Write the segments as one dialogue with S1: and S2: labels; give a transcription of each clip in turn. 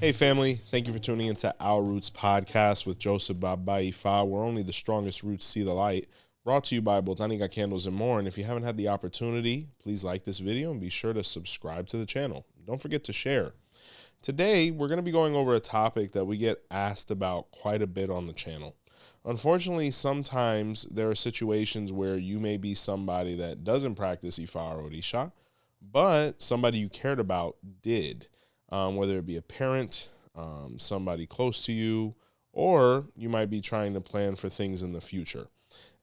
S1: Hey family, thank you for tuning into Our Roots podcast with Joseph Baba Ifa. We're only the strongest roots see the light. Brought to you by 𝗿𝗲𝗍𝗃 Candles and more. And if you haven't had the opportunity, please like this video and be sure to subscribe to the channel. Don't forget to share. Today, we're going to be going over a topic that we get asked about quite a bit on the channel. Unfortunately, sometimes there are situations where you may be somebody that doesn't practice Ifa or Orisha, but somebody you cared about did. Whether it be a parent, somebody close to you, or you might be trying to plan for things in the future.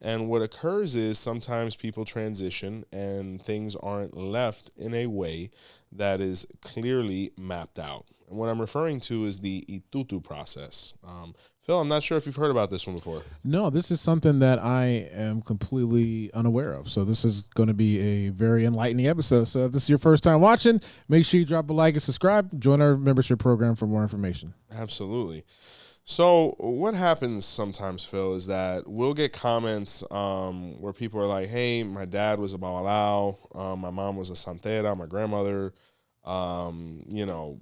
S1: And what occurs is sometimes people transition and things aren't left in a way that is clearly mapped out. And what I'm referring to is the Itutu process. Phil, I'm not sure if you've heard about this one before.
S2: No, this is something that I am completely unaware of. So this is going to be a very enlightening episode. So if this is your first time watching, make sure you drop a like and subscribe. Join our membership program for more information.
S1: Absolutely. So what happens sometimes, Phil, is that we'll get comments where people are like, hey, my dad was a 𝗿𝗲𝗹𝗁, my mom was a Santeria, my grandmother, you know,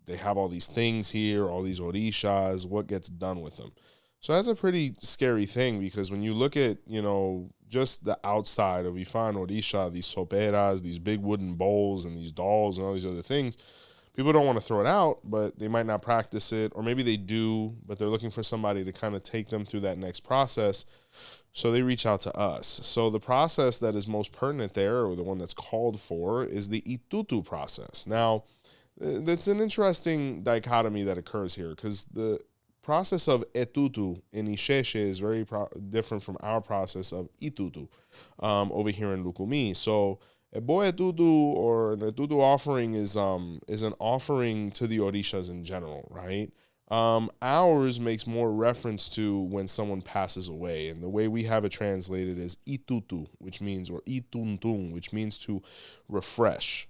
S1: they have all these things here, all these Orishas, what gets done with them? So that's a pretty scary thing, because when you look at, you know, just the outside of Ifa and Orisha, these 𝗃𝗶𝗱𝗲s, these big wooden bowls and these dolls and all these other things, people don't want to throw it out, but they might not practice it, or maybe they do, but they're looking for somebody to kind of take them through that next process. So they reach out to us. So the process that is most pertinent there, or the one that's called for, is the Itutu process. Now, that's an interesting dichotomy that occurs here, because the process of Itutu in 𝘃𝗶𝗱𝗏 is very different from our process of Itutu over here in Lukumi. So a 𝗃𝗶𝗸𝗏 or an Itutu offering is an offering to the Orishas in general, right? Ours makes more reference to when someone passes away, and the way we have it translated is Itutu, which means, or Ituntun, which means to refresh,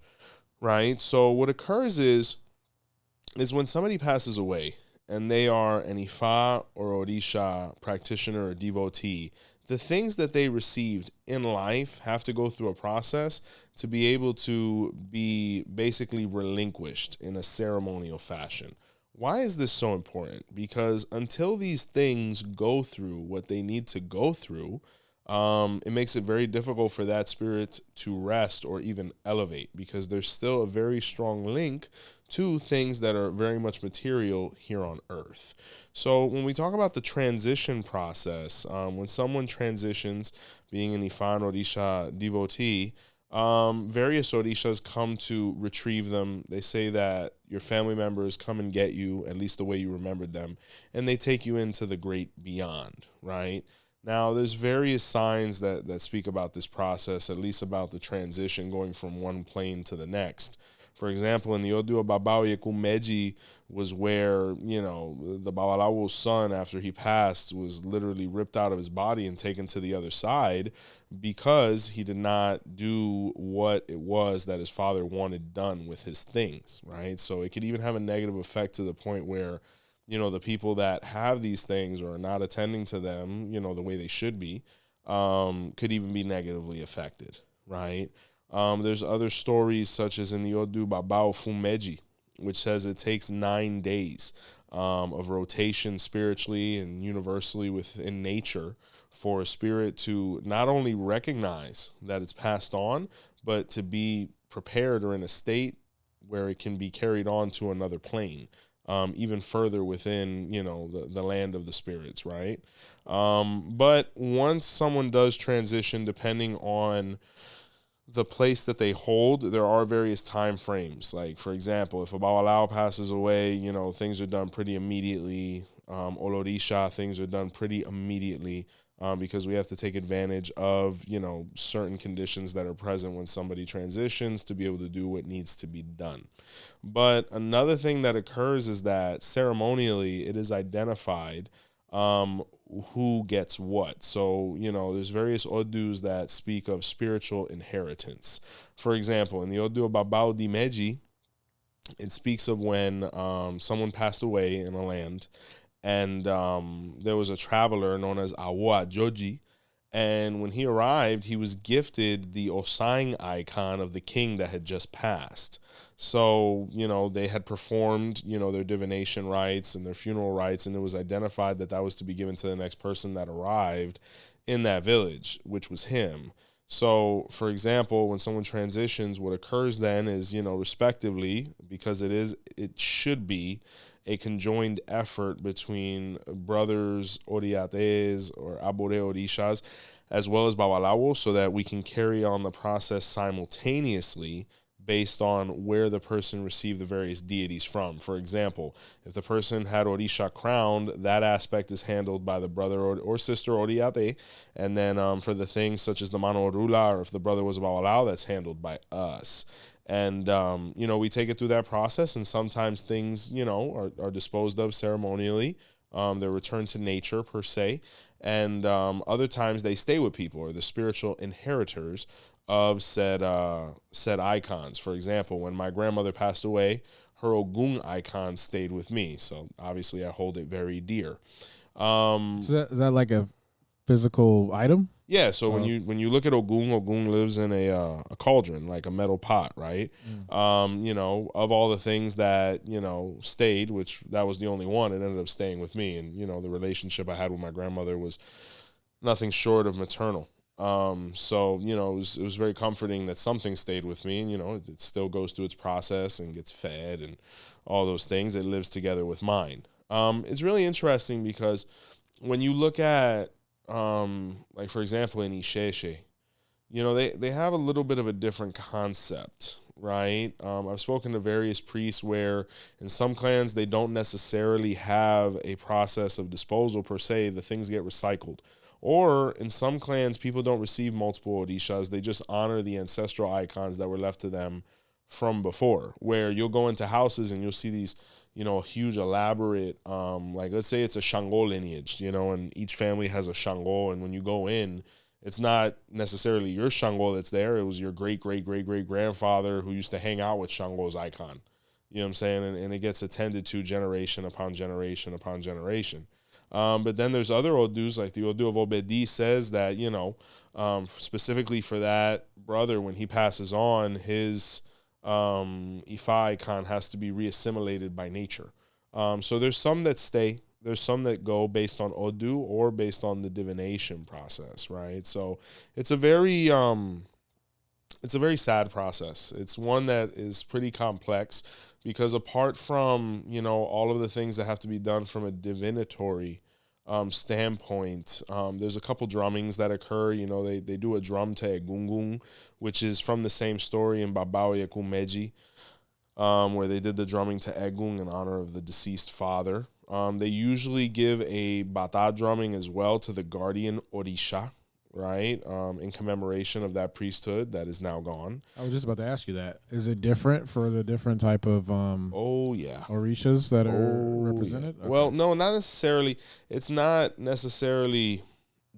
S1: right? So what occurs is when somebody passes away and they are an Ifa or Orisha practitioner or devotee, the things that they received in life have to go through a process to be able to be basically relinquished in a ceremonial fashion. Why is this so important? Because until these things go through what they need to go through, it makes it very difficult for that spirit to rest or even elevate, because there's still a very strong link to things that are very much material here on earth. So when we talk about the transition process, when someone transitions, being an Ifa and Orisha devotee, various Orishas come to retrieve them. They say that your family members come and get you, at least the way you remembered them, and they take you into the great beyond, right? Now, there's various signs that speak about this process, at least about the transition going from one plane to the next. For example, in the 𝗿𝗶𝗸𝗏 was where, you know, the 𝗵𝗲𝗹𝗁's son, after he passed, was literally ripped out of his body and taken to the other side because he did not do what it was that his father wanted done with his things, right? So it could even have a negative effect to the point where, you know, the people that have these things or are not attending to them, you know, the way they should be, could even be negatively affected, right? There's other stories, such as in the 𝗿𝗶𝗸𝗏, which says it takes 9 days of rotation spiritually and universally within nature for a spirit to not only recognize that it's passed on, but to be prepared or in a state where it can be carried on to another plane. Even further within, you know, the land of the spirits, right? But once someone does transition, depending on the place that they hold, there are various time frames. Like, for example, if a 𝗵𝗲𝗹 passes away, you know, things are done pretty immediately. Orisha, things are done pretty immediately, because we have to take advantage of, you know, certain conditions that are present when somebody transitions to be able to do what needs to be done. But another thing that occurs is that ceremonially it is identified who gets what. So, you know, there's various Odus that speak of spiritual inheritance. For example, in the 𝗿𝗲𝗹𝗁, it speaks of when someone passed away in a land, and there was a traveler known as 𝗿𝗲𝗹𝗁, And when he arrived, he was gifted the Osain icon of the king that had just passed. So, they had performed, their divination rites and their funeral rites, and it was identified that that was to be given to the next person that arrived in that village, which was him. So, for example, when someone transitions, what occurs then is, respectively, because it should be a conjoined effort between brothers 𝗿𝗲𝗹𝗁 or 𝗹𝗶𝗸𝗶𝗍𝗁, as well as 𝗵𝗷𝗹, so that we can carry on the process simultaneously based on where the person received the various deities from. For example, if the person had Orisha crowned, that aspect is handled by the brother or sister 𝗿𝗲𝗹𝗁, and then for the things such as the mano rula, or if the brother was 𝗵𝗷𝗹, that's handled by us. And, we take it through that process, and sometimes things, are disposed of ceremonially. They're returned to nature, per se. And other times they stay with people, or the spiritual inheritors of said icons. For example, when my grandmother passed away, her Egun icon stayed with me. So obviously I hold it very dear.
S2: Is that like a physical item?
S1: Yeah, so when you look at Egun lives in a cauldron, like a metal pot, right? Of all the things that, stayed, which that was the only one, it ended up staying with me. And, the relationship I had with my grandmother was nothing short of maternal. So, it was very comforting that something stayed with me, and, it still goes through its process and gets fed and all those things. It lives together with mine. It's really interesting because when you look at, like, for example, in 𝗃𝗵𝗃𝗃, they have a little bit of a different concept, right? I've spoken to various priests where in some clans, they don't necessarily have a process of disposal per se. The things get recycled. Or in some clans, people don't receive multiple Orishas. They just honor the ancestral icons that were left to them from before, where you'll go into houses and you'll see these, huge elaborate, like let's say it's a 𝗃𝗃𝗃 lineage, and each family has a 𝗃𝗃𝗃. And when you go in, it's not necessarily your 𝗃𝗃𝗃 that's there. It was your great-great-great-great-grandfather who used to hang out with 𝗃𝗃𝗃's icon. You know what I'm saying? And it gets attended to generation upon generation upon generation. But then there's other Odus, like the Odu of 𝗿𝗶𝗸𝗲 says that, specifically for that brother, when he passes on, his Ifa icon has to be reassimilated by nature. So there's some that stay. There's some that go based on Odu or based on the divination process, right? So it's a very sad process. It's one that is pretty complex because apart from, all of the things that have to be done from a divinatory standpoint, there's a couple drummings that occur. They do a drum to Egungun, which is from the same story in 𝗵𝗸𝗹𝗁 where they did the drumming to Egun in honor of the deceased father. They usually give a bata drumming as well to the guardian Orisha, right, in commemoration of that priesthood that is now gone.
S2: I was just about to ask you that. Is it different for the different type of Orishas that are represented?
S1: Yeah. Okay. Well, no, not necessarily. It's not necessarily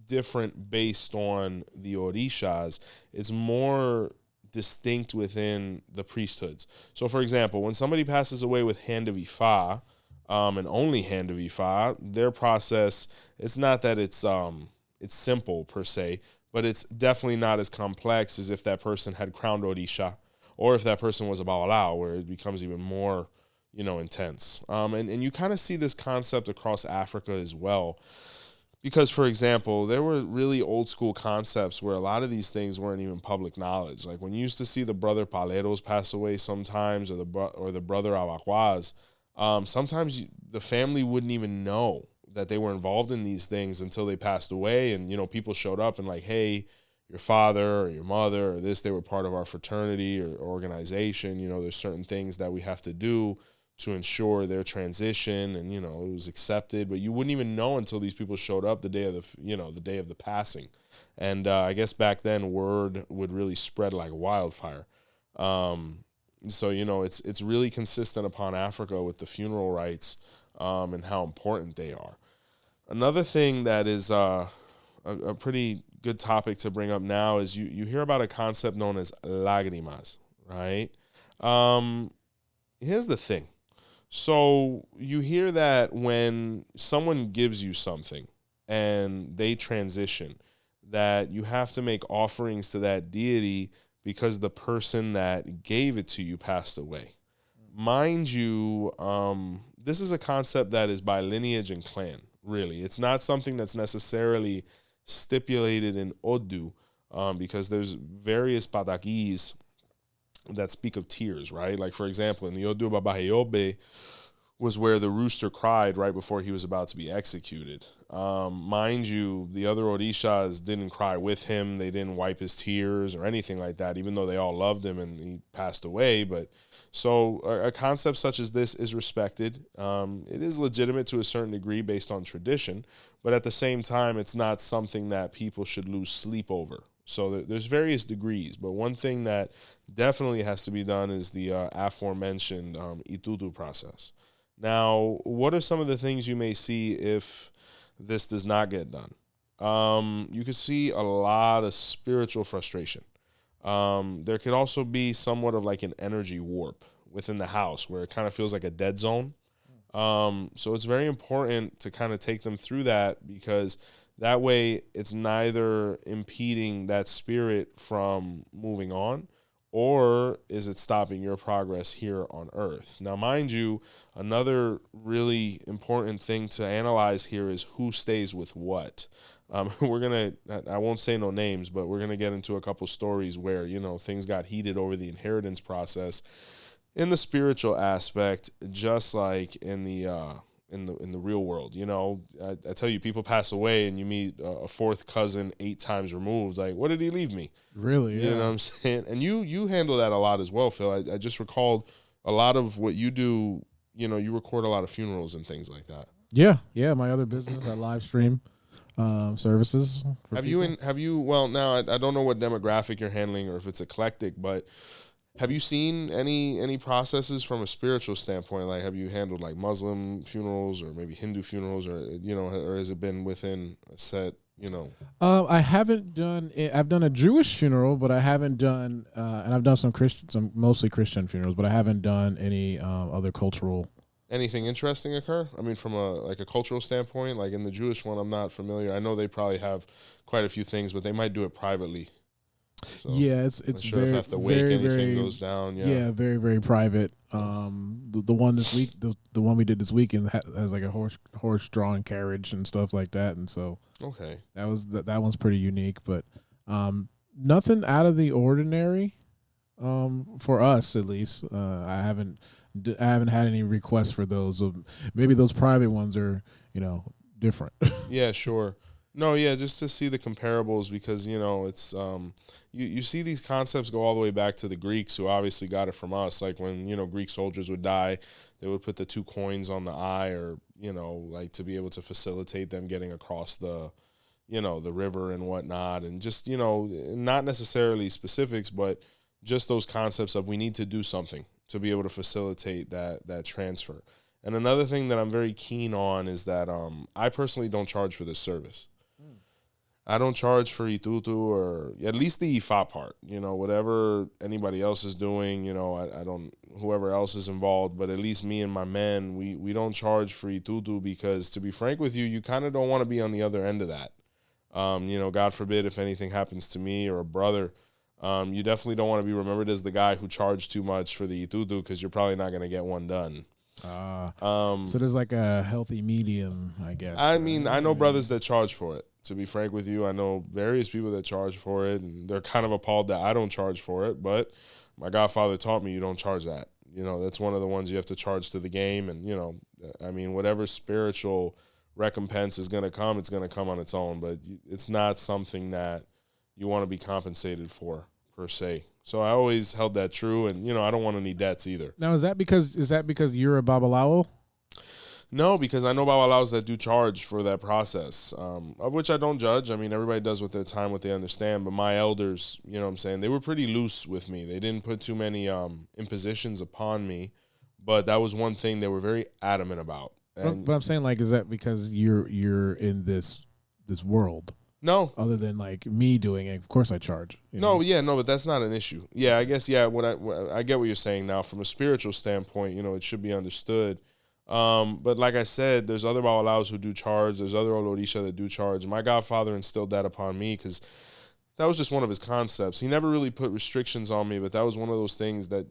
S1: different based on the Orishas. It's more distinct within the priesthoods. So, for example, when somebody passes away with Hand of Ifa, and only Hand of Ifa, their process, it's not that it's simple per se, but it's definitely not as complex as if that person had crowned Orisha, or if that person was a 𝗵𝗷𝗹, where it becomes even more, intense. And you kind of see this concept across Africa as well. Because, for example, there were really old school concepts where a lot of these things weren't even public knowledge. Like when you used to see the brother 𝗵𝗸𝗃𝗍s pass away sometimes, or the brother 𝗵𝗷𝗹𝗁, sometimes the family wouldn't even know that they were involved in these things until they passed away. And, people showed up and like, hey, your father or your mother or this, they were part of our fraternity or organization. There's certain things that we have to do to ensure their transition, and it was accepted, but you wouldn't even know until these people showed up the day of the passing. And I guess back then word would really spread like wildfire. So it's really consistent upon Africa with the funeral rites and how important they are. Another thing that is a pretty good topic to bring up now is you hear about a concept known as lágrimas, right? Here's the thing. So you hear that when someone gives you something and they transition, that you have to make offerings to that deity because the person that gave it to you passed away. Mind you, this is a concept that is by lineage and clan, really. It's not something that's necessarily stipulated in Odu, because there's various pataquis that speak of tears, right? Like, for example, in the Odu 𝗿𝗶𝗸𝗶 was where the rooster cried right before he was about to be executed. Mind you, the other Orishas didn't cry with him. They didn't wipe his tears or anything like that, even though they all loved him and he passed away. But so a concept such as this is respected. It is legitimate to a certain degree based on tradition, but at the same time, it's not something that people should lose sleep over. So there's various degrees, but one thing that definitely has to be done is the aforementioned Itutu process. Now, what are some of the things you may see if this does not get done? You could see a lot of spiritual frustration. There could also be somewhat of like an energy warp within the house where it kind of feels like a dead zone. So it's very important to kind of take them through that, because that way it's neither impeding that spirit from moving on, or is it stopping your progress here on earth? Now, mind you, another really important thing to analyze here is who stays with what. I won't say no names, but we're going to get into a couple stories where, things got heated over the inheritance process in the spiritual aspect, just like in the real world. I tell you, people pass away and you meet a fourth cousin 8 times removed. Like, what did he leave me?
S2: Really? Yeah.
S1: You know what I'm saying? And you handle that a lot as well, Phil. I just recalled a lot of what you do. You record a lot of funerals and things like that.
S2: Yeah. My other business, I live stream services.
S1: Have you? Well, now I don't know what demographic you're handling or if it's eclectic, but have you seen any processes from a spiritual standpoint? Like, have you handled like Muslim funerals or maybe Hindu funerals, or or has it been within a set?
S2: I haven't done. I've done a Jewish funeral, but I haven't done. And I've done some mostly Christian funerals, but I haven't done any other cultural.
S1: Anything interesting occur? I mean, from a cultural standpoint, like in the Jewish one, I'm not familiar. I know they probably have quite a few things, but they might do it privately. So
S2: yeah, it's
S1: sure
S2: very,
S1: if after wake
S2: very,
S1: anything
S2: very,
S1: goes down.
S2: Yeah, very, very private. The one this week, the one we did this weekend has like a horse drawn carriage and stuff like that, and so
S1: okay,
S2: that one's pretty unique, but nothing out of the ordinary for us at least. I haven't had any requests for those. Maybe those private ones are different.
S1: Yeah, sure. No, yeah, just to see the comparables, because it's you see these concepts go all the way back to the Greeks, who obviously got it from us. Like when Greek soldiers would die, they would put the 2 coins on the eye, or like to be able to facilitate them getting across the the river and whatnot, and just not necessarily specifics, but just those concepts of we need to do something to be able to facilitate that transfer. And another thing that I'm very keen on is that I personally don't charge for this service. I don't charge for Itutu, or at least the Ifa part. Whatever anybody else is doing, I don't, whoever else is involved, but at least me and my men, we don't charge for Itutu, because to be frank with you, you kind of don't want to be on the other end of that. God forbid if anything happens to me or a brother, you definitely don't want to be remembered as the guy who charged too much for the Itutu, because you're probably not going to get one done.
S2: So there's like a healthy medium, I guess.
S1: I mean, I know brothers that charge for it. To be frank with you, I know various people that charge for it, and they're kind of appalled that I don't charge for it. But my godfather taught me you don't charge that. That's one of the ones you have to charge to the game. And, I mean, whatever spiritual recompense is going to come, it's going to come on its own. But it's not something that you want to be compensated for, per se. So I always held that true. And, I don't want any debts either.
S2: Now, is that because you're a 𝗿𝗶𝗸𝗶?
S1: No, because I know 𝗵𝗶𝗸𝗶s that do charge for that process, of which I don't judge. I mean, everybody does with their time what they understand. But my elders, they were pretty loose with me. They didn't put too many impositions upon me. But that was one thing they were very adamant about. And
S2: but I'm saying, like, is that because you're in this world?
S1: No.
S2: Other than like me doing it, of course I charge.
S1: No, yeah, no, but that's not an issue. Yeah, I guess, yeah, what I get what you're saying now. From a spiritual standpoint, it should be understood. But like I said, there's other Babalaos who do charge. There's other Orisha that do charge. My godfather instilled that upon me because that was just one of his concepts. He never really put restrictions on me, but that was one of those things that,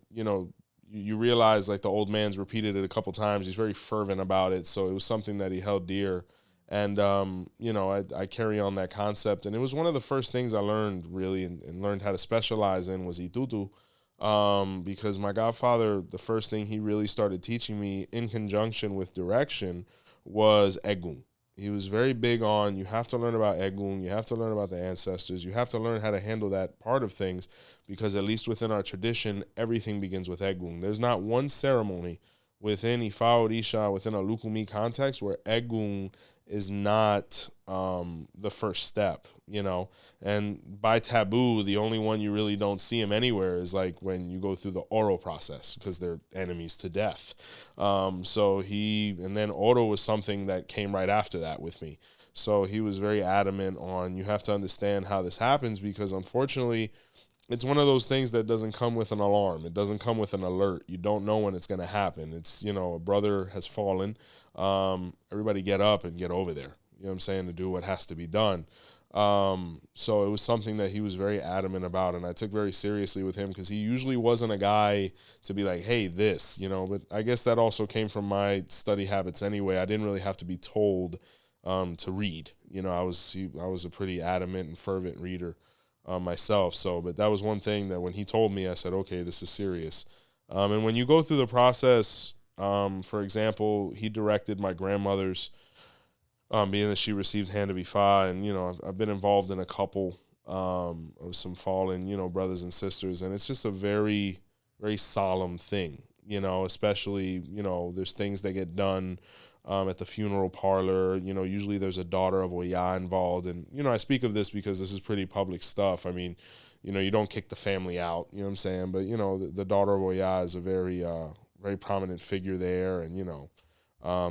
S1: you realize, like, the old man's repeated it a couple times. He's very fervent about it. So it was something that he held dear. And, I carry on that concept. And it was one of the first things I learned, really, and learned how to specialize in was Itutu. Because my godfather, the first thing he really started teaching me in conjunction with direction was Egun. He was very big on, you have to learn about Egun, you have to learn about the ancestors, you have to learn how to handle that part of things, because at least within our tradition, everything begins with Egun. There's not one ceremony within Ifa Orisha, within a Lukumi context, where Egun is not the first step, and by taboo, the only one you really don't see him anywhere is like when you go through the oral process, because they're enemies to death. And then oro was something that came right after that with me. So he was very adamant on, you have to understand how this happens, because unfortunately, it's one of those things that doesn't come with an alarm. It doesn't come with an alert. You don't know when it's going to happen. It's, a brother has fallen. Everybody get up and get over there. You know what I'm saying? To do what has to be done. So it was something that he was very adamant about, and I took very seriously with him, because he usually wasn't a guy to be like, hey, this, but I guess that also came from my study habits anyway. I didn't really have to be told to read. I was a pretty adamant and fervent reader myself. But that was one thing that when he told me, I said, okay, this is serious. And when you go through the process, for example, he directed my grandmother's, being that she received Hand of Ifa, and, I've been involved in a couple of some fallen, brothers and sisters, and it's just a very, very solemn thing, especially, there's things that get done at the funeral parlor. Usually there's a daughter of 𝗿𝗏𝗍 involved, and, I speak of this because this is pretty public stuff. I mean, you don't kick the family out, you know what I'm saying? But, the daughter of 𝗿𝗏𝗍 is a very, very prominent figure there, and,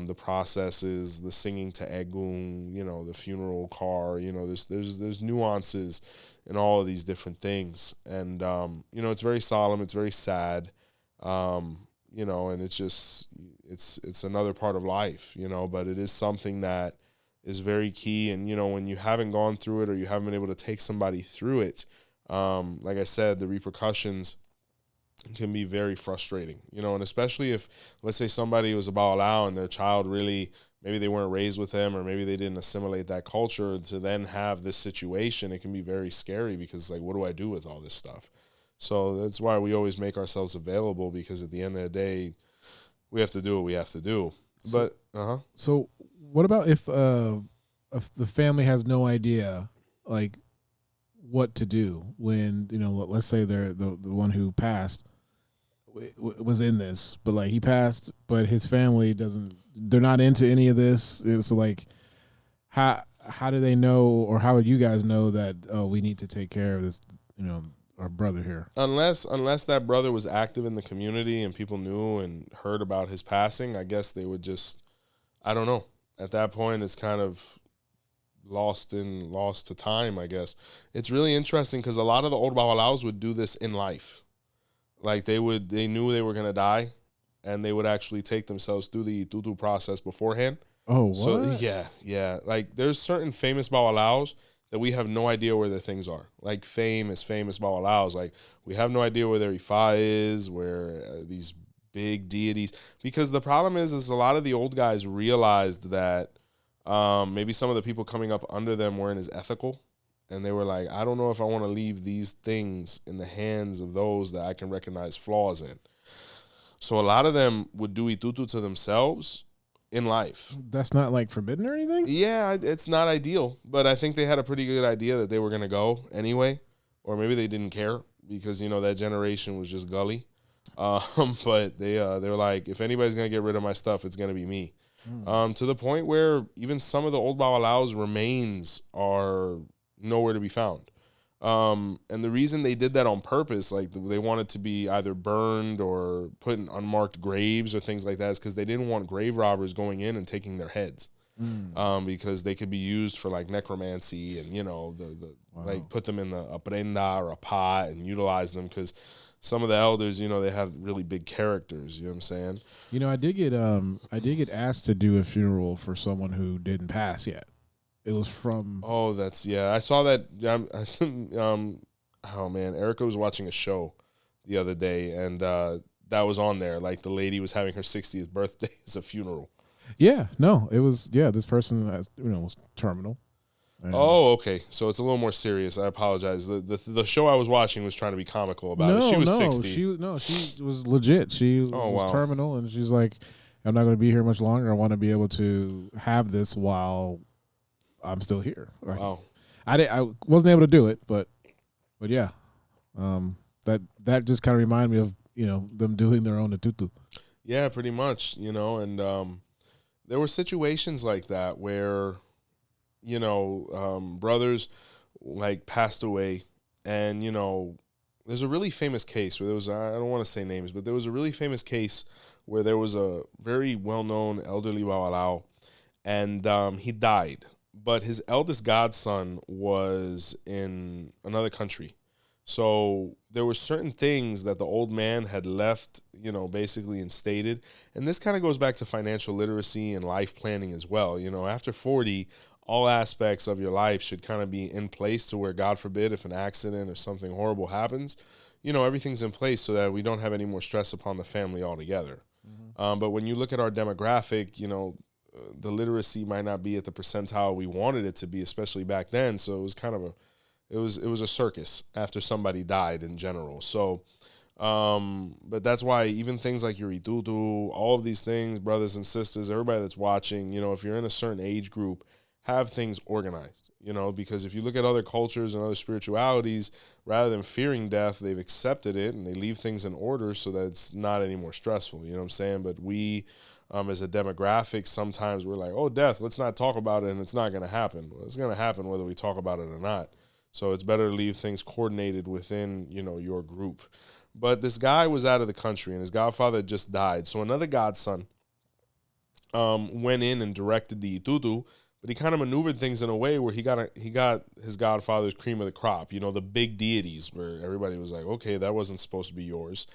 S1: the processes, the singing to Egun, the funeral car, there's nuances in all of these different things. And, it's very solemn, it's very sad, and it's just, it's another part of life, but it is something that is very key. And, when you haven't gone through it, or you haven't been able to take somebody through it, like I said, the repercussions can be very frustrating, and especially if, let's say, somebody was a Babalawo and their child really, maybe they weren't raised with them, or maybe they didn't assimilate that culture, to then have this situation, it can be very scary, because, like, what do I do with all this stuff? So that's why we always make ourselves available, because at the end of the day, we have to do what we have to do. So
S2: what about if the family has no idea, like, what to do when, let's say they're the one who passed was in this, but, like, he passed, but his family they're not into any of this. It's like, how do they know, or how would you guys know that, oh, we need to take care of this, our brother here?
S1: Unless that brother was active in the community and people knew and heard about his passing, I guess they would just, I don't know. At that point, it's kind of lost to time, I guess. It's really interesting, because a lot of the old Babalaos would do this in life. Like, they knew they were going to die, and they would actually take themselves through the Itutu process beforehand.
S2: Oh, what?
S1: So, yeah. Like, there's certain famous Babalaos that we have no idea where their things are. Like, famous Babalaos. Like, we have no idea where their Ifa is, where these big deities. Because the problem is a lot of the old guys realized that maybe some of the people coming up under them weren't as ethical. And they were like, I don't know if I want to leave these things in the hands of those that I can recognize flaws in. So a lot of them would do Itutu to themselves in life.
S2: That's not, like, forbidden or anything?
S1: Yeah, it's not ideal. But I think they had a pretty good idea that they were going to go anyway. Or maybe they didn't care, because, that generation was just gully. But they were like, if anybody's going to get rid of my stuff, it's going to be me. To the point where even some of the old Babalaos' remains are nowhere to be found. And the reason they did that on purpose, like, they wanted to be either burned or put in unmarked graves or things like that, is because they didn't want grave robbers going in and taking their heads. Because they could be used for, like, necromancy and, wow, like, put them in a prenda or a pot and utilize them, because some of the elders, you know, they had really big characters. You know what I'm saying?
S2: You know, I did get asked to do a funeral for someone who didn't pass yet. It was from.
S1: Oh, I saw that. Oh man, Erica was watching a show the other day, and that was on there. Like the lady was having her 60th birthday as a funeral.
S2: Yeah, no, it was. Yeah, this person, was terminal. And
S1: oh, okay. So it's a little more serious. I apologize. The show I was watching was trying to be comical about it. She was 60.
S2: She was legit. She was terminal, and she's like, I'm not going to be here much longer. I want to be able to have this while I'm still here. Like,
S1: wow.
S2: I wasn't able to do it, but yeah, that just kind of reminded me of them doing their own Itutu.
S1: Yeah, pretty much. And there were situations like that where brothers like passed away, and there's a really famous case where there was, I don't want to say names, but there was a really famous case where there was a very well-known elderly 𝗹𝗶𝗹𝗶, and he died, but his eldest godson was in another country. So there were certain things that the old man had left, basically instated. And this kind of goes back to financial literacy and life planning as well. After 40, all aspects of your life should kind of be in place to where, God forbid, if an accident or something horrible happens, everything's in place so that we don't have any more stress upon the family altogether. Mm-hmm. But when you look at our demographic, the literacy might not be at the percentile we wanted it to be, especially back then. So it was kind of it was a circus after somebody died in general. So, but that's why even things like your Itutu, all of these things, brothers and sisters, everybody that's watching, if you're in a certain age group, have things organized, because if you look at other cultures and other spiritualities, rather than fearing death, they've accepted it and they leave things in order so that it's not any more stressful. You know what I'm saying? But we, as a demographic, sometimes we're like, oh, death, let's not talk about it, and it's not going to happen. Well, it's going to happen whether we talk about it or not. So it's better to leave things coordinated within, your group. But this guy was out of the country, and his godfather had just died. So another godson went in and directed the Itutu, but he kind of maneuvered things in a way where he got his godfather's cream of the crop, the big deities, where everybody was like, okay, that wasn't supposed to be yours.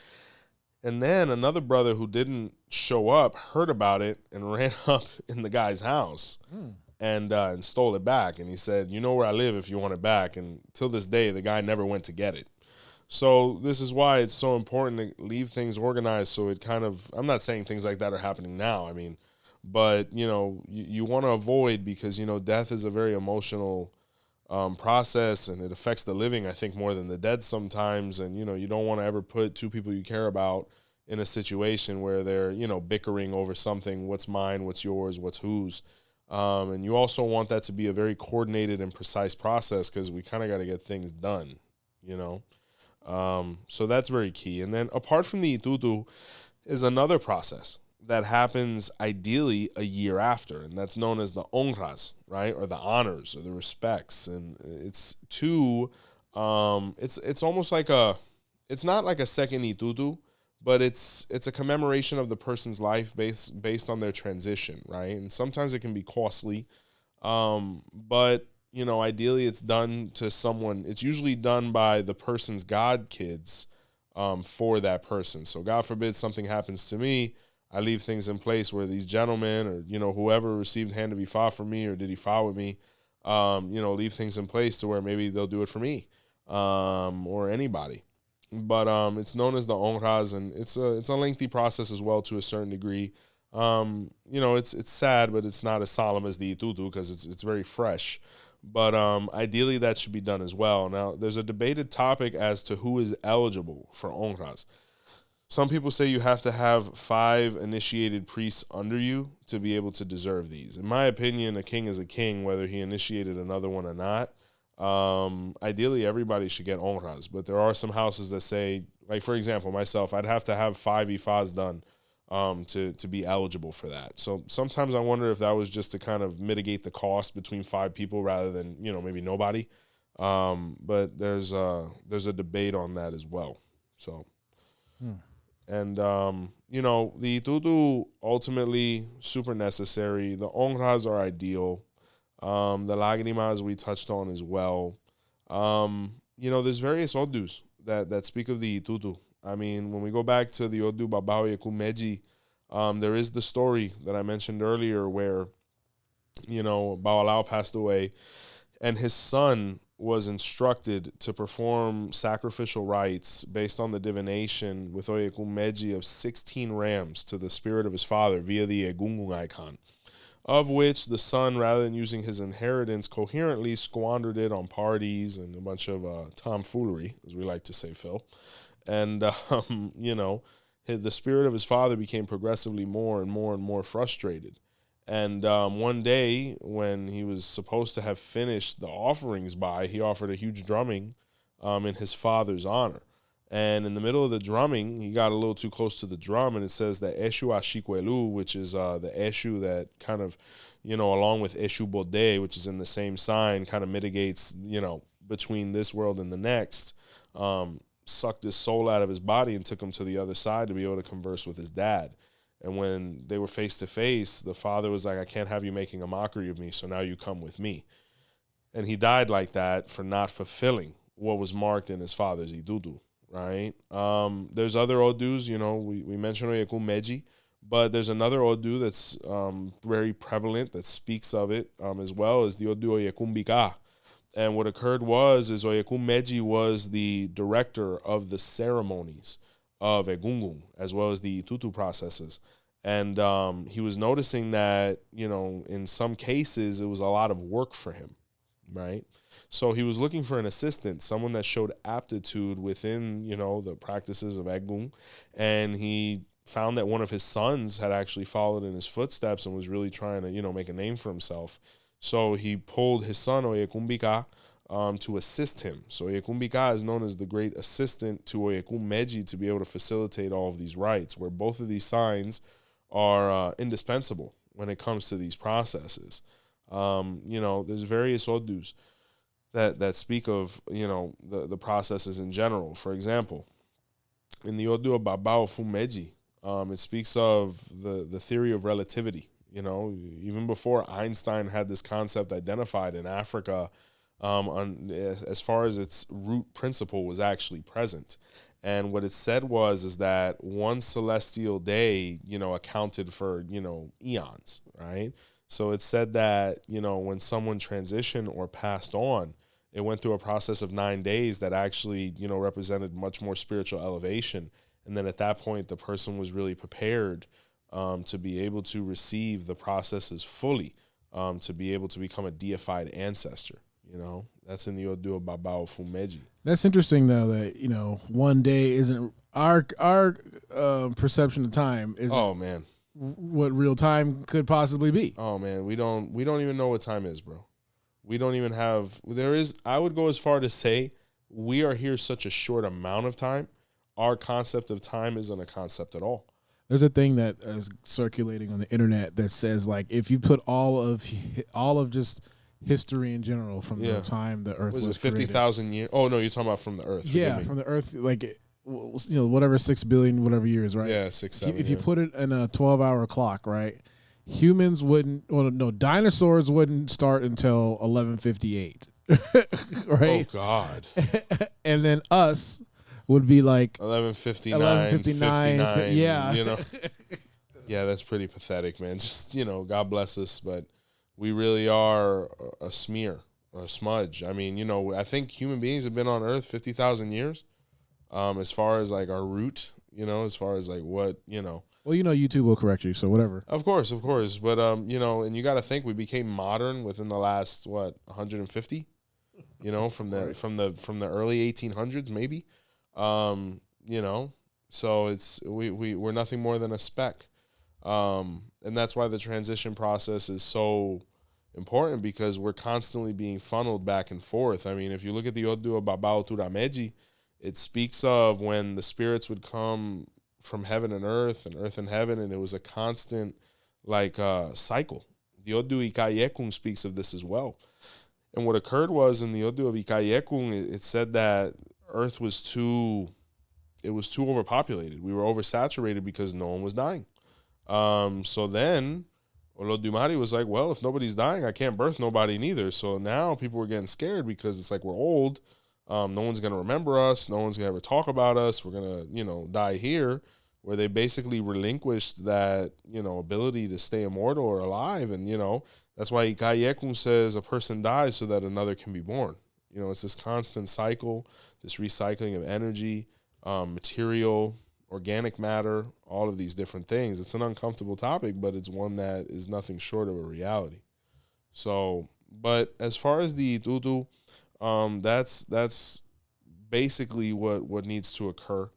S1: And then another brother who didn't show up heard about it and ran up in the guy's house. And stole it back. And he said, you know where I live if you want it back. And till this day, the guy never went to get it. So this is why it's so important to leave things organized. So it kind of, I'm not saying things like that are happening now. I mean, but, you want to avoid, because, death is a very emotional process, and it affects the living, I think, more than the dead sometimes. And, you don't want to ever put two people you care about in a situation where they're, bickering over something. What's mine? What's yours? What's whose? And you also want that to be a very coordinated and precise process, because we kind of got to get things done, so that's very key. And then apart from the Itutu is another process that happens ideally a year after, and that's known as the Honras, right? Or the honors, or the respects. And it's it's almost like it's not like a second Itutu, but it's a commemoration of the person's life based on their transition, right? And sometimes it can be costly, but ideally it's done to someone. It's usually done by the person's god kids for that person. So God forbid something happens to me, I leave things in place where these gentlemen, or whoever received hand of Ifa from me or did Ifa with me, leave things in place to where maybe they'll do it for me, or anybody. But it's known as the Honras, and it's a lengthy process as well to a certain degree. It's sad, but it's not as solemn as the Itutu, because it's very fresh. But ideally that should be done as well. Now, there's a debated topic as to who is eligible for Honras. Some people say you have to have 5 initiated priests under you to be able to deserve these. In my opinion, a king is a king, whether he initiated another one or not. Ideally, everybody should get Honras, but there are some houses that say, like, for example, myself, I'd have to have 5 Ifas done to be eligible for that. So sometimes I wonder if that was just to kind of mitigate the cost between 5 people rather than, maybe nobody. But there's a debate on that as well. So, and, the Itutu ultimately super necessary. The Honras are ideal. The 𝗀𝗲𝗍, we touched on as well. There's various Odus that speak of the Itutu. I mean, when we go back to the 𝗀𝗲𝗹𝗁 𝘃𝗶𝗱𝗏, there is the story that I mentioned earlier where, 𝗵𝗷𝗹 passed away, and his son was instructed to perform sacrificial rites based on the divination with 𝗀𝗲𝗃 of 16 rams to the spirit of his father via the Egun icon, of which the son, rather than using his inheritance coherently, squandered it on parties and a bunch of tomfoolery, as we like to say, Phil. And, the spirit of his father became progressively more and more and more frustrated. And one day, when he was supposed to have finished the offerings he offered a huge drumming in his father's honor. And in the middle of the drumming, he got a little too close to the drum, and it says that 𝘄cie𝘂𝗹𝗄, which is the 𝘄 that kind of, along with 𝘄𝗶𝗸𝗲, which is in the same sign, kind of mitigates, between this world and the next, sucked his soul out of his body and took him to the other side to be able to converse with his dad. And when they were face to face, the father was like, I can't have you making a mockery of me, so now you come with me. And he died like that for not fulfilling what was marked in his father's Itutu, right? There's other Odus, we mentioned 𝗃𝗏𝗃, but there's another Odu that's very prevalent that speaks of it as well, as the Odu 𝗃𝗏𝗃𝗃𝗃. And what occurred is 𝗃𝗏𝗃 was the director of the ceremonies of Egungun, as well as the Itutu processes. And he was noticing that, in some cases, it was a lot of work for him, right? So he was looking for an assistant, someone that showed aptitude within, the practices of Egun. And he found that one of his sons had actually followed in his footsteps and was really trying to, make a name for himself. So he pulled his son, 𝗃𝗏𝗃𝗃, to assist him. So 𝗃𝗏𝗃𝗃 is known as the great assistant to 𝗃𝗏𝗃 to be able to facilitate all of these rites, where both of these signs are indispensable when it comes to these processes. There's various Odus that speak of, the processes in general. For example, in the 𝗀𝗲𝗹𝗁, it speaks of the theory of relativity. Even before Einstein had this concept identified in Africa, as far as its root principle was actually present. And what it said is that one celestial day, accounted for, eons, right? So it said that, when someone transitioned or passed on, it went through a process of 9 days that actually, represented much more spiritual elevation. And then at that point, the person was really prepared to be able to receive the processes fully, to be able to become a deified ancestor. That's in the 𝗀𝗲𝗹𝗁.
S2: That's interesting, though, that, one day isn't our perception of time isn't what real time could possibly be.
S1: Oh man, we don't even know what time is, bro. We don't even have, I would go as far to say we are here such a short amount of time. Our concept of time isn't a concept at all.
S2: There's a thing that is circulating on the internet that says, like, if you put all of just history in general from the time the Earth was
S1: 50,000 years. Oh no, you're talking about from the Earth.
S2: Yeah, from the Earth, like, whatever 6 billion whatever years, right?
S1: Yeah, 6, 7.
S2: If you put it in a 12-hour clock, right? Humans wouldn't. Well, no, dinosaurs wouldn't start until 1158, right?
S1: Oh God.
S2: And then us would be like
S1: 1159, 59.
S2: Yeah,
S1: Yeah, that's pretty pathetic, man. Just God bless us, but we really are a smear or a smudge. I mean, I think human beings have been on Earth 50,000 years. As far as like our root, as far as like what,
S2: Well, YouTube will correct you, so whatever.
S1: Of course. But, and you got to think we became modern within the last, 150, from the early 1800s, maybe, so we're nothing more than a speck. And that's why the transition process is so important, because we're constantly being funneled back and forth. I mean, if you look at the 𝗀𝗲𝗹𝗁, it speaks of when the spirits would come from heaven and earth and heaven, and it was a constant cycle. The 𝗀𝗲𝗃𝗃𝗃 speaks of this as well. And what occurred was in the 𝗀𝗲𝗃𝗃, it said that Earth was too overpopulated. We were oversaturated because no one was dying. So then Olodumare was like, well, if nobody's dying, I can't birth nobody neither. So now people were getting scared because it's like we're old. No one's going to remember us. No one's going to ever talk about us. We're going to, die here, where they basically relinquished that, ability to stay immortal or alive. And, that's why 𝗃𝗍𝗃 says a person dies so that another can be born. It's this constant cycle, this recycling of energy, material, organic matter, all of these different things. It's an uncomfortable topic, but it's one that is nothing short of a reality. So, but as far as the Itutu, that's basically what needs to occur.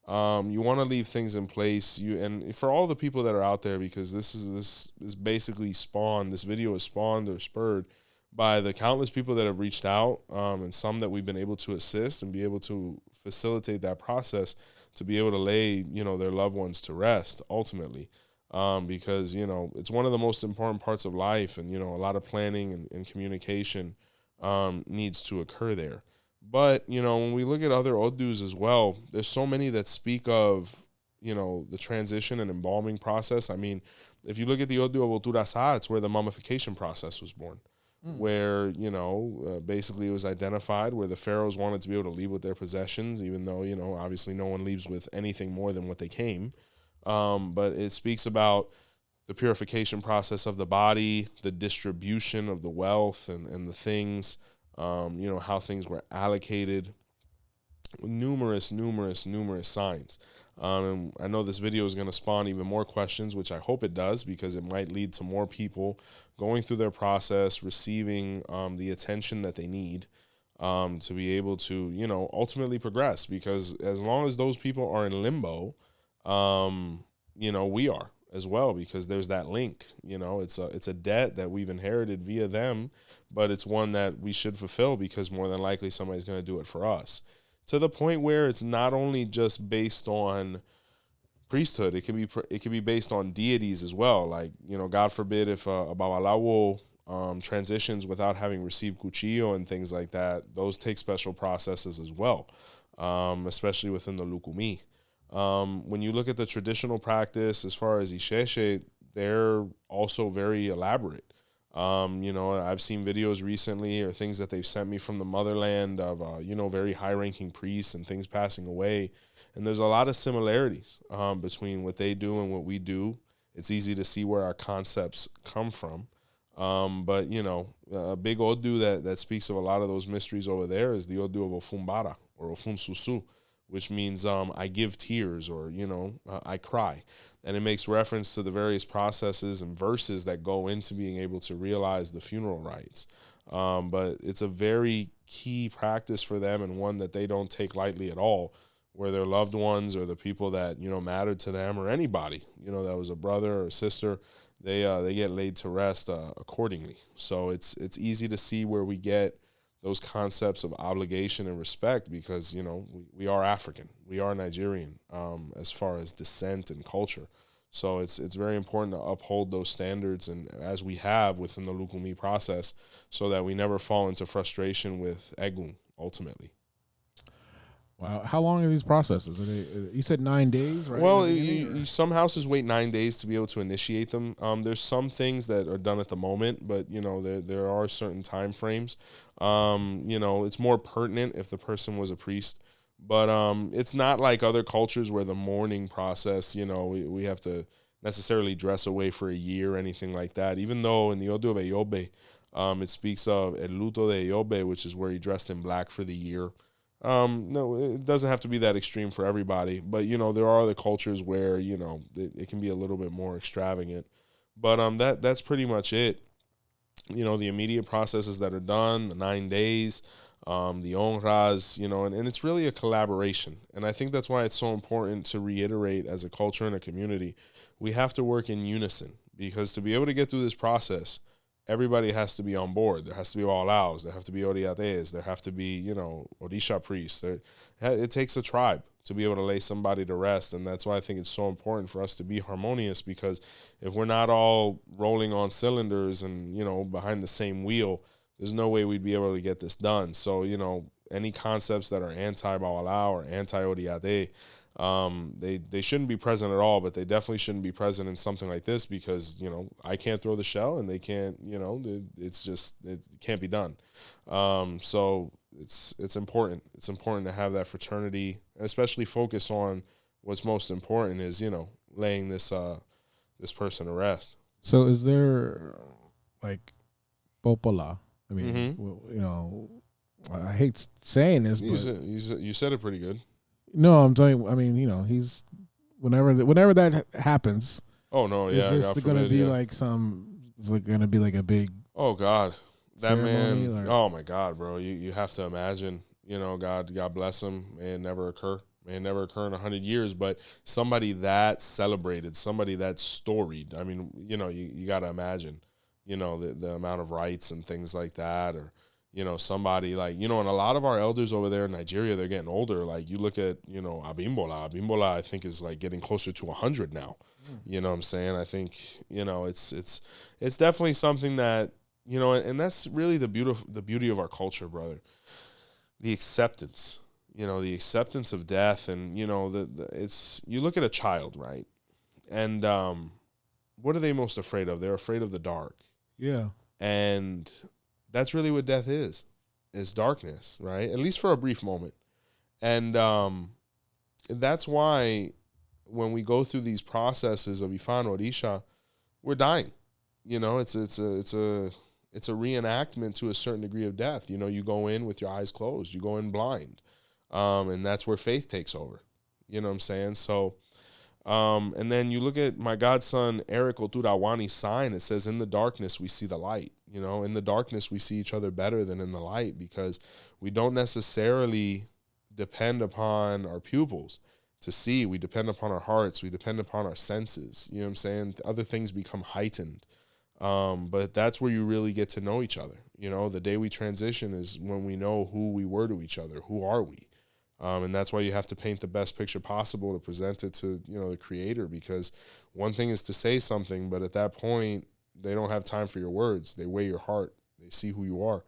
S1: You want to leave things in place. And for all the people that are out there, because this is basically spawned. This video is spawned or spurred by the countless people that have reached out, and some that we've been able to assist and be able to facilitate that process to be able to lay, their loved ones to rest ultimately. Because, it's one of the most important parts of life, and, a lot of planning and communication needs to occur there. But, when we look at other Odus as well, there's so many that speak of, the transition and embalming process. I mean, if you look at the Odu of 𝗿𝗲𝗍𝗂, it's where the mummification process was born. Where, basically it was identified where the pharaohs wanted to be able to leave with their possessions, even though, obviously no one leaves with anything more than what they came. But it speaks about the purification process of the body, the distribution of the wealth and the things, how things were allocated, numerous signs. And I know this video is going to spawn even more questions, which I hope it does, because it might lead to more people going through their process, receiving the attention that they need to be able to, ultimately progress. Because as long as those people are in limbo, we are as well, because there's that link. It's a debt that we've inherited via them, but it's one that we should fulfill, because more than likely somebody's going to do it for us. To the point where it's not only just based on priesthood, it can be based on deities as well. Like, God forbid if a 𝗿𝗲𝗹𝗁 transitions without having received 𝘀liche and things like that, those take special processes as well, especially within the Lukumi. When you look at the traditional practice as far as 𝗃𝗍𝗃, they're also very elaborate. I've seen videos recently or things that they've sent me from the motherland of, very high-ranking priests and things passing away. And there's a lot of similarities between what they do and what we do. It's easy to see where our concepts come from. But, a big Odu that speaks of a lot of those mysteries over there is the Odu of 𝗿𝗶𝗸𝗏 or 𝗿𝗶𝗸𝗁𝗠𝒄𝒂, which means I give tears, or, I cry. And it makes reference to the various processes and verses that go into being able to realize the funeral rites. But it's a very key practice for them, and one that they don't take lightly at all, where their loved ones or the people that, mattered to them, or anybody, that was a brother or a sister, they get laid to rest accordingly. So it's easy to see where we get those concepts of obligation and respect, because, we are African, we are Nigerian, as far as descent and culture. So it's very important to uphold those standards, and as we have within the Lukumi process, so that we never fall into frustration with Egun ultimately.
S2: Wow. How long are these processes? You said 9 days, right?
S1: Well, some houses wait 9 days to be able to initiate them. There's some things that are done at the moment, but, there are certain time frames. It's more pertinent if the person was a priest. But it's not like other cultures where the mourning process, we have to necessarily dress away for a year or anything like that. Even though in the Odu of 𝗿𝗏𝗍, it speaks of el luto de 𝗿𝗏𝗍, which is where he dressed in black for the year. No, it doesn't have to be that extreme for everybody. But, there are other cultures where, it can be a little bit more extravagant. But that's pretty much it. The immediate processes that are done, the 9 days, the Honras, and it's really a collaboration. And I think that's why it's so important to reiterate, as a culture and a community, we have to work in unison, because to be able to get through this process, everybody has to be on board. There has to be 𝗿𝗏𝗍𝗂, there have to be 𝗿𝗲𝗍𝗃, there have to be, Orisha priests. It takes a tribe to be able to lay somebody to rest. And that's why I think it's so important for us to be harmonious, because if we're not all rolling on cylinders and, behind the same wheel, there's no way we'd be able to get this done. So, any concepts that are anti-𝗿𝗏𝗍𝗂 or anti-𝗿𝗏𝗍𝗃, they shouldn't be present at all, but they definitely shouldn't be present in something like this, because, I can't throw the shell and they can't, it can't be done. So it's important. It's important to have that fraternity, and especially focus on what's most important is, laying this person to rest.
S2: So is there like 𝗃𝗶𝗯𝗶? I mean, I hate saying this, but
S1: you said it pretty good.
S2: No, I'm telling you. I mean, he's whenever that happens.
S1: Oh no, yeah.
S2: Is this going to be like some? Is it going to be like a big?
S1: Oh God, that man.
S2: Or?
S1: Oh my God, bro. You have to imagine. God bless him. May it never occur. May it never occur in 100 years. But somebody that celebrated, somebody that storied. I mean, you got to imagine. The amount of rites and things like that, or somebody like, and a lot of our elders over there in Nigeria, they're getting older. Like you look at, 𝗵𝗶𝗶𝗶, I think is like getting closer to 100 now. You know what I'm saying? I think, it's definitely something that, and that's really the beauty of our culture, brother. The acceptance, the acceptance of death. And, it's, you look at a child, right? And what are they most afraid of? They're afraid of the dark.
S2: Yeah.
S1: And that's really what death is darkness, right? At least for a brief moment. And that's why when we go through these processes of Ifa and Orisha, we're dying. It's a reenactment to a certain degree of death. You go in with your eyes closed, you go in blind. And that's where faith takes over. You know what I'm saying? So, and then you look at my godson, Eric Oturawani's sign. It says, in the darkness, we see the light. In the darkness, we see each other better than in the light, because we don't necessarily depend upon our pupils to see. We depend upon our hearts. We depend upon our senses. You know what I'm saying? Other things become heightened. But that's where you really get to know each other. The day we transition is when we know who we were to each other. Who are we? And that's why you have to paint the best picture possible to present it to, the creator, because one thing is to say something, but at that point, they don't have time for your words. They weigh your heart. They see who you are.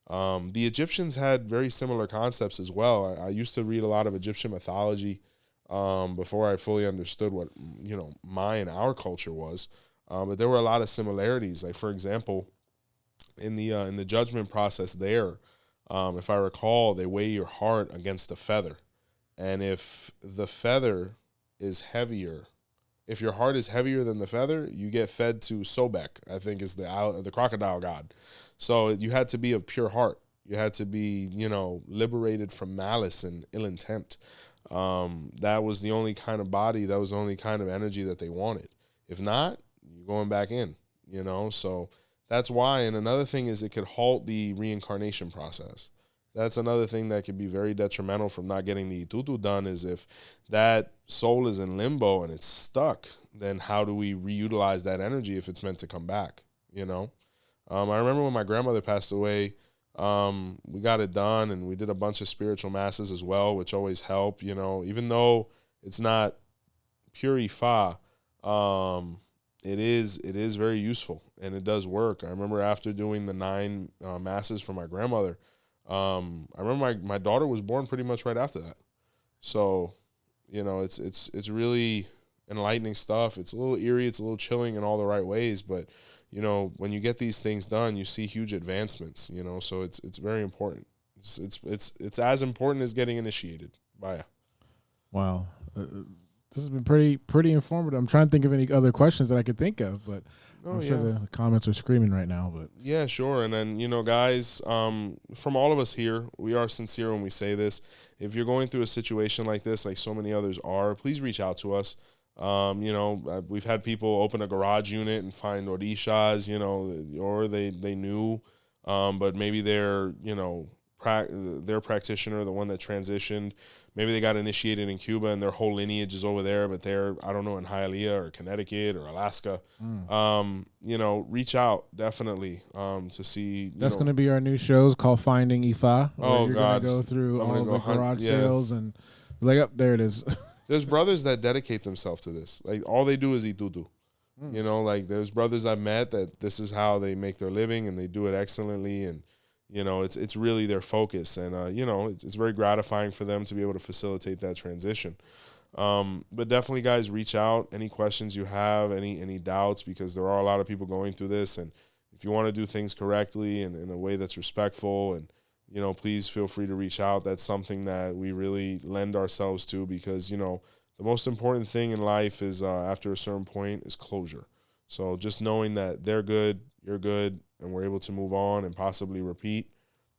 S1: The Egyptians had very similar concepts as well. I used to read a lot of Egyptian mythology before I fully understood what, my and our culture was. But there were a lot of similarities. Like, for example, in the judgment process there, if I recall, they weigh your heart against a feather. And if the feather is heavier, if your heart is heavier than the feather, you get fed to Sobek, I think is the crocodile god. So you had to be of pure heart. You had to be, liberated from malice and ill intent. That was the only kind of body, that was the only kind of energy that they wanted. If not, you're going back in, so that's why. And another thing is it could halt the reincarnation process. That's another thing that could be very detrimental from not getting the Itutu done, is if that soul is in limbo and it's stuck, then how do we reutilize that energy if it's meant to come back, I remember when my grandmother passed away, we got it done, and we did a bunch of spiritual masses as well, which always help, even though it's not pure Ifa, it is very useful, and it does work. I remember after doing the 9 masses for my grandmother, I remember my daughter was born pretty much right after that. So, it's really enlightening stuff. It's a little eerie, it's a little chilling in all the right ways, but when you get these things done, you see huge advancements. So it's very important. It's as important as getting initiated. Baya.
S2: Wow. This has been pretty informative. I'm trying to think of any other questions that I could think of, but I'm sure the comments are screaming right now. But
S1: yeah, sure. And then, guys, from all of us here, we are sincere when we say this. If you're going through a situation like this, like so many others are, please reach out to us. We've had people open a garage unit and find Orishas, or they knew, but maybe their practitioner, the one that transitioned, maybe they got initiated in Cuba and their whole lineage is over there, but they're, I don't know, in Hialeah or Connecticut or Alaska. Reach out definitely to see.
S2: That's going to be our new shows called Finding Ifa.
S1: Oh,
S2: you're
S1: God.
S2: going to go through all the garage sales and like, oh, there it is.
S1: There's brothers that dedicate themselves to this. Like, all they do is Itutu. Like, there's brothers I've met that this is how they make their living, and they do it excellently, and it's really their focus, and it's very gratifying for them to be able to facilitate that transition. But definitely, guys, reach out. Any questions you have, any doubts, because there are a lot of people going through this, and if you want to do things correctly and in a way that's respectful and please feel free to reach out. That's something that we really lend ourselves to because, the most important thing in life is after a certain point is closure. So just knowing that they're good, you're good, and we're able to move on and possibly repeat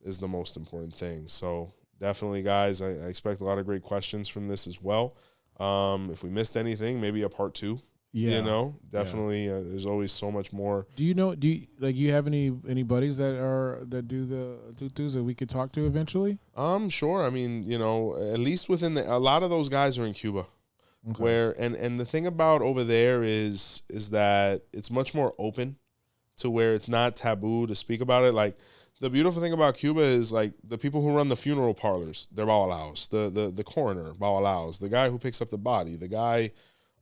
S1: is the most important thing. So definitely, guys, I expect a lot of great questions from this as well. If we missed anything, maybe a part 2.
S2: Yeah.
S1: Definitely. There's always so much more.
S2: Do you have any buddies that do the tutus that we could talk to eventually?
S1: Sure. I mean, at least within a lot of those guys are in Cuba. Okay. Where and the thing about over there is that it's much more open to where it's not taboo to speak about it. Like the beautiful thing about Cuba is like the people who run the funeral parlors, they're 𝗏𝗏𝗏𝗏. The coroner, 𝗏𝗏𝗏𝗏. The guy who picks up the body, the guy,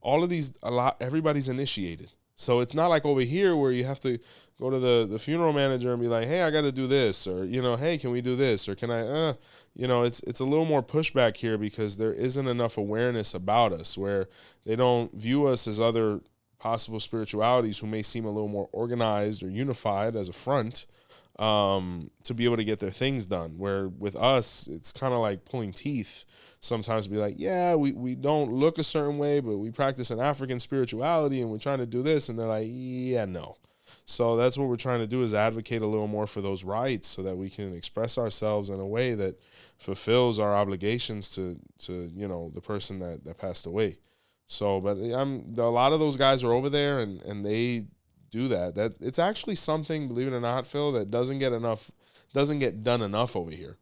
S1: all of these, everybody's initiated. So it's not like over here where you have to go to the funeral manager and be like, hey, I got to do this, or, hey, can we do this, or can I, it's a little more pushback here because there isn't enough awareness about us where they don't view us as other possible spiritualities who may seem a little more organized or unified as a front to be able to get their things done. Where with us, it's kind of like pulling teeth. Sometimes be like, yeah, we don't look a certain way, but we practice an African spirituality and we're trying to do this. And they're like, yeah, no. So that's what we're trying to do is advocate a little more for those rights so that we can express ourselves in a way that fulfills our obligations to the person that passed away. So, but a lot of those guys are over there and they do that. That it's actually something, believe it or not, Phil, that doesn't get done enough over here.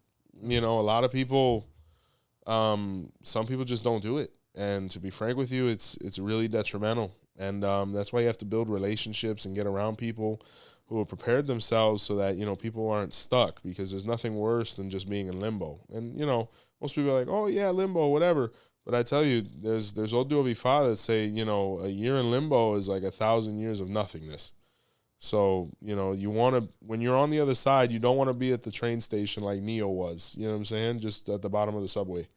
S1: A lot of people, some people just don't do it. And to be frank with you, it's really detrimental. And that's why you have to build relationships and get around people who have prepared themselves so that, people aren't stuck, because there's nothing worse than just being in limbo. And, most people are like, oh, yeah, limbo, whatever. But I tell you, there's 𝗿𝗏𝗏𝗏𝗏 that say, a year in limbo is like 1,000 years of nothingness. So, you want to, when you're on the other side, you don't want to be at the train station like Neo was, you know what I'm saying? Just at the bottom of the subway.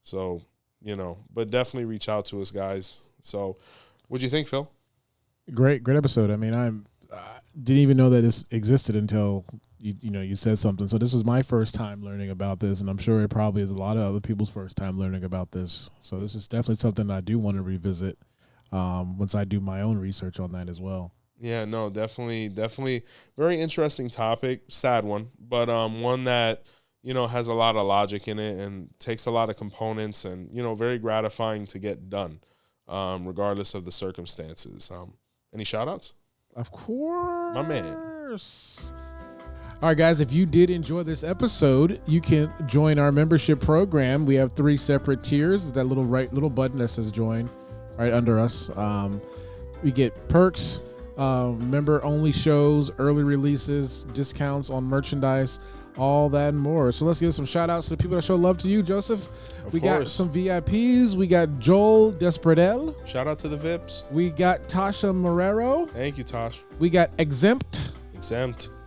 S1: So, but definitely reach out to us, guys. So, what'd you think, Phil?
S2: Great episode. I mean, I didn't even know that this existed until you said something. So this was my first time learning about this, and I'm sure it probably is a lot of other people's first time learning about this. So this is definitely something I do want to revisit once I do my own research on that as well.
S1: Yeah, no, definitely very interesting topic. Sad one, but one that has a lot of logic in it and takes a lot of components and very gratifying to get done, regardless of the circumstances. Any shout outs?
S2: Of course.
S1: My man.
S2: All right, guys, if you did enjoy this episode, you can join our membership program. We have 3 separate tiers. That little button that says join right under us. We get perks, member-only shows, early releases, discounts on merchandise, all that and more. So let's give some shout-outs to the people that show love to you, Joseph. We got some VIPs. We got 𝗿𝗏𝗏𝗏𝗏.
S1: Shout out to the VIPs.
S2: We got Tasha Marrero.
S1: Thank you, Tosh.
S2: We got Exempt.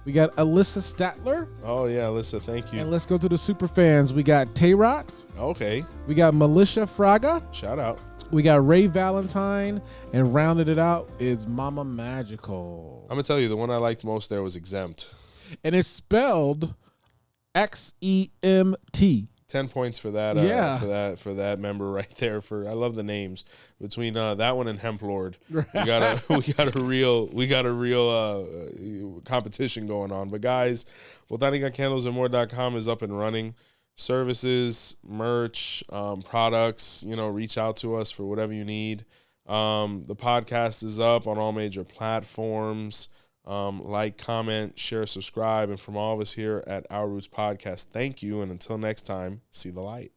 S1: We
S2: got Alyssa Statler.
S1: Oh, yeah, Alyssa, thank you.
S2: And let's go to the super fans. We got 𝗏𝗏𝗏𝗏.
S1: Okay.
S2: We got Militia Fraga.
S1: Shout out.
S2: We got Ray Valentine, and rounded it out is Mama Magical.
S1: I'm going to tell you, the one I liked most there was Exempt.
S2: And it's spelled XEMT.
S1: 10 points for that.
S2: Yeah.
S1: For that member right there. I love the names between that one and Hemp Lord. We got a real competition going on. But guys, 𝗿𝗏𝗏𝗏𝗏𝗏𝗏𝗏𝗏𝗏 is up and running. Services, merch, products, reach out to us for whatever you need. The podcast is up on all major platforms. Like, comment, share, subscribe. And from all of us here at Our Roots Podcast, thank you. And until next time, see the light.